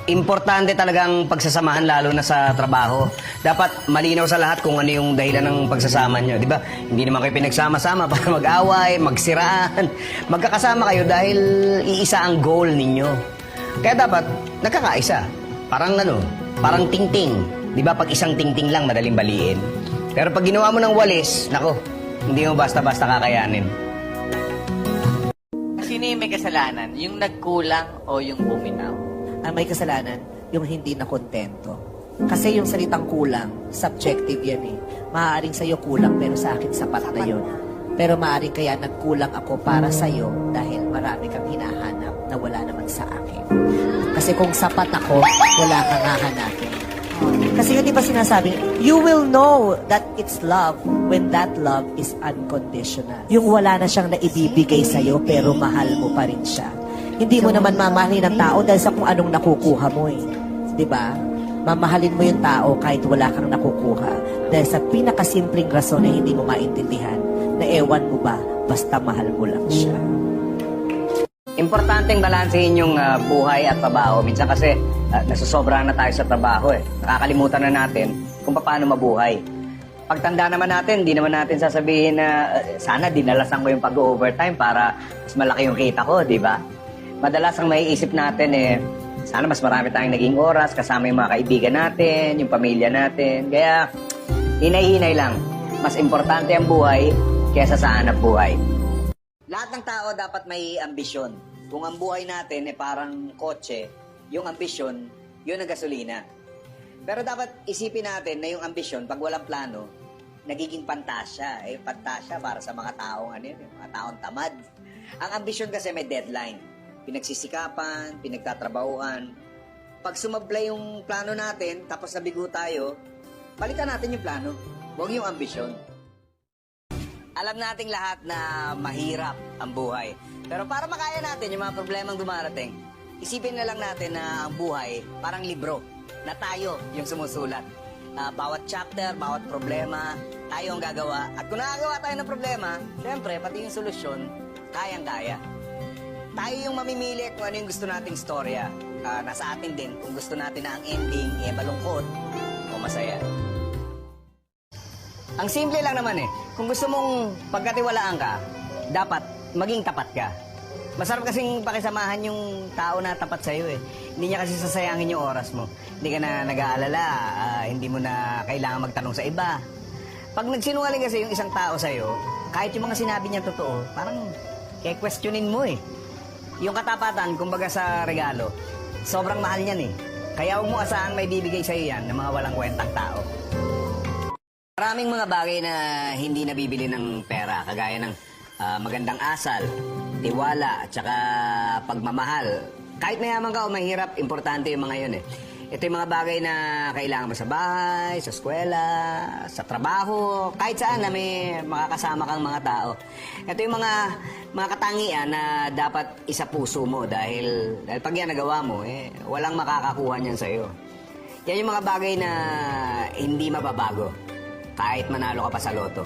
Importante talagang pagsasamahan lalo na sa trabaho. Dapat malinaw sa lahat kung ano yung dahilan ng pagsasama nyo, di ba? Hindi naman kayo pinagsama-sama para mag-away, magsiraan. Magkakasama kayo dahil iisa ang goal ninyo. Kaya dapat nagkakaisa. Parang parang tingting. Di ba pag isang tingting lang madaling baliin? Pero pag ginawa mo ng walis, nako, hindi mo basta-basta kakayanin. Sino yung may kasalanan? Yung nagkulang o yung buminaw? Ang may kasalanan, yung hindi na kontento. Kasi yung salitang kulang, subjective yan eh. Maaaring sa'yo kulang, pero sa akin sapat na yun. Pero maaaring kaya nagkulang ako para sa'yo dahil marami kang hinahanap na wala naman sa akin. Kasi kung sapat ako, wala kang hahanapin. Kasi yun, di ba sinasabi, you will know that it's love when that love is unconditional. Yung wala na siyang naibibigay sa'yo, pero mahal mo pa rin siya. Hindi mo naman mamahalin ng tao dahil sa kung anong nakukuha mo eh. Di ba? Mamahalin mo yung tao kahit wala kang nakukuha. Dahil sa pinakasimpleng rason na hindi mo maintindihan na ewan mo ba, basta mahal mo lang siya. Importanteng balansehin yung buhay at trabaho. Minsan kasi nasusobrahan na tayo sa trabaho eh. Nakakalimutan na natin kung paano mabuhay. Pagtanda naman natin, di naman natin sasabihin na sana dinalasan ko yung pag-overtime para mas malaki yung kita ko, di ba? Madalas ang maiisip natin sana mas marami tayong naging oras kasama yung mga kaibigan natin, yung pamilya natin. Kaya, hinay-hinay lang. Mas importante ang buhay kaysa sa hanap buhay. Lahat ng tao dapat may ambisyon. Kung ang buhay natin parang kotse, yung ambisyon, yun ang gasolina. Pero dapat isipin natin na yung ambisyon, pag walang plano, nagiging pantasya. Pantasya para sa mga taong, mga taong tamad. Ang ambisyon kasi may deadline. Pinagsisikapan, pinagtatrabahuan. Pag sumablay yung plano natin, tapos nabigo tayo, balikan natin yung plano. Huwag yung ambisyon. Alam nating lahat na mahirap ang buhay. Pero para makaya natin yung mga problemang dumarating, isipin na lang natin na ang buhay parang libro na tayo yung sumusulat. Bawat chapter, bawat problema, tayo ang gagawa. At kung nakagawa tayo ng problema, syempre, pati yung solusyon, kayang-kaya. Tayo yung mamimili kung ano yung gusto nating storya. Nasa atin din kung gusto natin na ang ending malungkot o masaya. Ang simple lang naman kung gusto mong pagkatiwalaan ka, dapat maging tapat ka. Masarap kasing pakisamahan yung tao na tapat sa'yo Hindi niya kasi sasayangin yung oras mo. Hindi ka na nag-aalala, hindi mo na kailangan magtanong sa iba. Pag nagsinungaling kasi yung isang tao sa'yo, kahit yung mga sinabi niya totoo, parang questionin mo Yung katapatan, kumbaga sa regalo, sobrang mahal niyan Kaya huwag mo asahan may bibigay sa'yo yan ng mga walang kwentang tao. Maraming mga bagay na hindi nabibili ng pera, kagaya ng magandang asal, tiwala, at saka pagmamahal. Kahit mayaman ka o mahirap, importante yung mga yun Ito yung mga bagay na kailangan mo sa bahay, sa eskwela, sa trabaho, kahit saan na may makakasama kang mga tao. Ito yung mga katangian na dapat isa puso mo dahil pag yan nagawa mo, walang makakakuha niyan sa'yo. Yan yung mga bagay na hindi mababago kahit manalo ka pa sa loto.